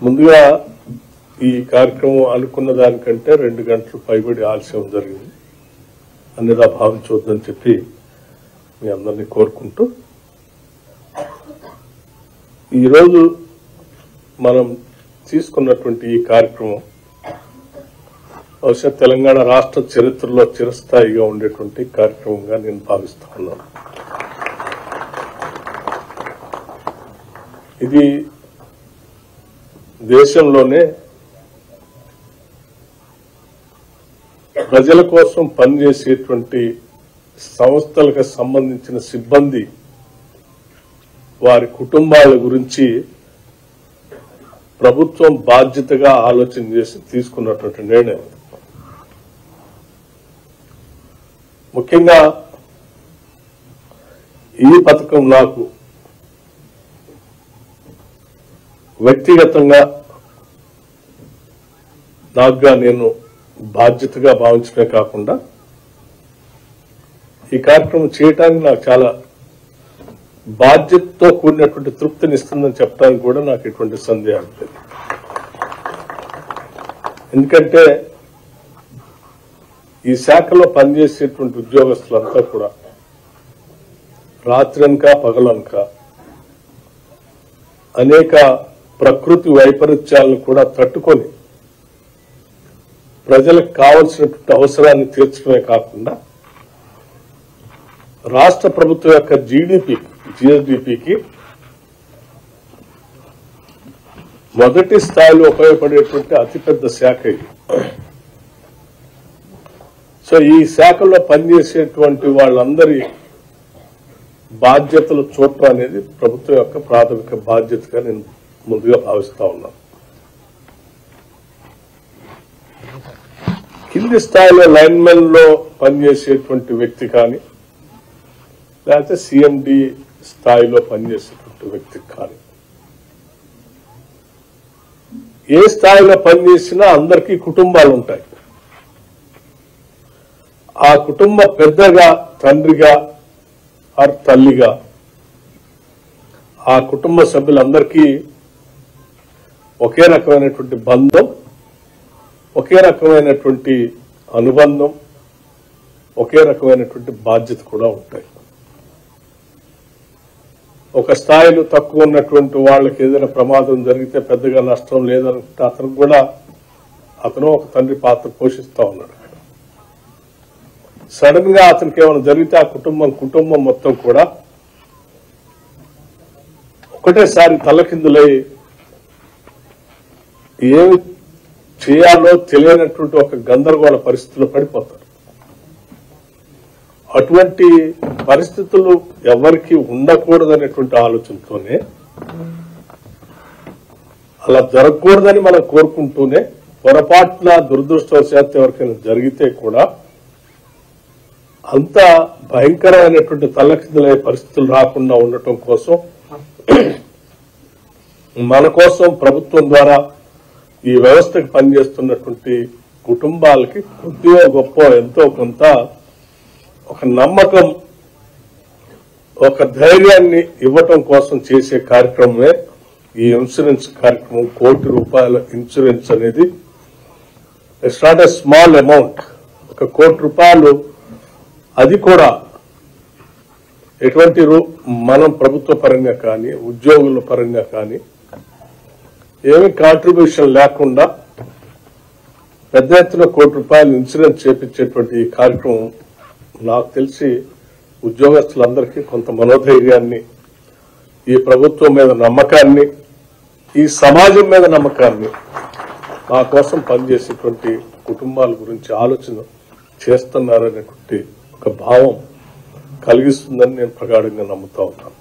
ముందుగా ఈ కార్యక్రమం అనుకున్న దానికంటే 2 గంటలు పైబడి ఆలస్యం జరిగింది. అన్నిదా భావించవద్దని చెప్పి మీ అందరినీ కోరుకుంటూ, ఈరోజు మనం తీసుకున్నటువంటి ఈ కార్యక్రమం బహుశా తెలంగాణ రాష్ట్ర చరిత్రలో చిరస్థాయిగా ఉండేటువంటి కార్యక్రమంగా నేను భావిస్తా ఉన్నాను. ఇది దేశంలోనే ప్రజల కోసం పనిచేసేటువంటి సంస్థలకు సంబంధించిన సిబ్బంది వారి కుటుంబాల గురించి ప్రభుత్వం బాధ్యతగా ఆలోచన చేసి తీసుకున్నటువంటి నిర్ణయం. ముఖ్యంగా ఈ పథకం నాకు వ్యక్తిగతంగా నాకుగా నేను బాధ్యతగా భావించడమే కాకుండా ఈ కార్యక్రమం చేయటానికి నాకు చాలా బాధ్యతతో కూడినటువంటి తృప్తిని ఇస్తుందని చెప్పడానికి కూడా నాకు ఎటువంటి సందేహం లేదు. ఎందుకంటే ఈ శాఖలో పనిచేసేటువంటి ఉద్యోగస్తులంతా కూడా రాత్రనక పగలనక అనేక ప్రకృతి వైపరీత్యాలను కూడా తట్టుకొని ప్రజలకు కావలసినటువంటి అవసరాన్ని తీర్చడమే కాకుండా రాష్ట్ర ప్రభుత్వం యొక్క జిఎస్డిపికి మొదటి స్థాయిలో ఉపయోగపడేటువంటి అతిపెద్ద శాఖ ఇది. సో ఈ శాఖలో పనిచేసేటువంటి వాళ్ళందరి బాధ్యతలు చూడటం అనేది ప్రభుత్వం యొక్క ప్రాథమిక బాధ్యతగా నేను ముందుగా భావిస్తా ఉన్నాను. కింది స్థాయిలో లైన్మెన్ లో పనిచేసేటువంటి వ్యక్తి కానీ లేకపోతే సిఎండి స్థాయిలో పనిచేసేటువంటి వ్యక్తికి కానీ ఏ స్థాయిలో పనిచేసినా అందరికీ కుటుంబాలు ఉంటాయి. ఆ కుటుంబ పెద్దగా, తండ్రిగా ఆర్ తల్లిగా ఆ కుటుంబ సభ్యులందరికీ ఒకే రకమైనటువంటి బంధం, ఒకే రకమైనటువంటి అనుబంధం, ఒకే రకమైనటువంటి బాధ్యత కూడా ఉంటాయి. ఒక స్థాయిలో తక్కువ ఉన్నటువంటి వాళ్ళకి ఏదైనా ప్రమాదం జరిగితే పెద్దగా నష్టం లేదంటే అతను ఒక తండ్రి పాత్ర పోషిస్తా ఉన్నాడు. సడన్ గా అతనికి ఏమైనా జరిగితే ఆ కుటుంబం మొత్తం కూడా ఒకటేసారి తలకిందులై ఏమి చేయాలో తెలియనటువంటి ఒక గందరగోళ పరిస్థితుల్లో పడిపోతారు. అటువంటి పరిస్థితులు ఎవరికి ఉండకూడదనేటువంటి ఆలోచనతోనే, అలా జరగకూడదని మనం కోరుకుంటూనే, పొరపాటున దురదృష్టవశాత్తు ఎవరికైనా జరిగితే కూడా అంత భయంకరమైనటువంటి తల్లకిందులయ్యే పరిస్థితులు రాకుండా ఉండటం కోసం మన కోసం ప్రభుత్వం ద్వారా ఈ వ్యవస్థకు పనిచేస్తున్నటువంటి కుటుంబాలకి కొద్దిగా గొప్ప ఎంతో కొంత ఒక నమ్మకం, ఒక ధైర్యాన్ని ఇవ్వటం కోసం చేసే కార్యక్రమమే ఈ ఇన్సూరెన్స్ కార్యక్రమం. ₹1 కోటి ఇన్సూరెన్స్ అనేది it's not a small amount. ₹1 కోటి, అది కూడా ఎటువంటి మనం ప్రభుత్వ పరంగా కానీ ఉద్యోగుల పరంగా కానీ ఏమీ కాంట్రిబ్యూషన్ లేకుండా పెద్ద ఎత్తున ₹1 కోటి ఇన్సూరెన్స్ చేపించేటువంటి ఈ కార్యక్రమం నాకు తెలిసి ఉద్యోగస్తులందరికీ కొంత మనోధైర్యాన్ని, ఈ ప్రభుత్వం మీద నమ్మకాన్ని, ఈ సమాజం మీద నమ్మకాన్ని, మా కోసం పనిచేసేటువంటి కుటుంబాల గురించి ఆలోచన చేస్తున్నారనేటువంటి ఒక భావం కలిగిస్తుందని నేను ప్రగాఢంగా నమ్ముతా ఉన్నాను.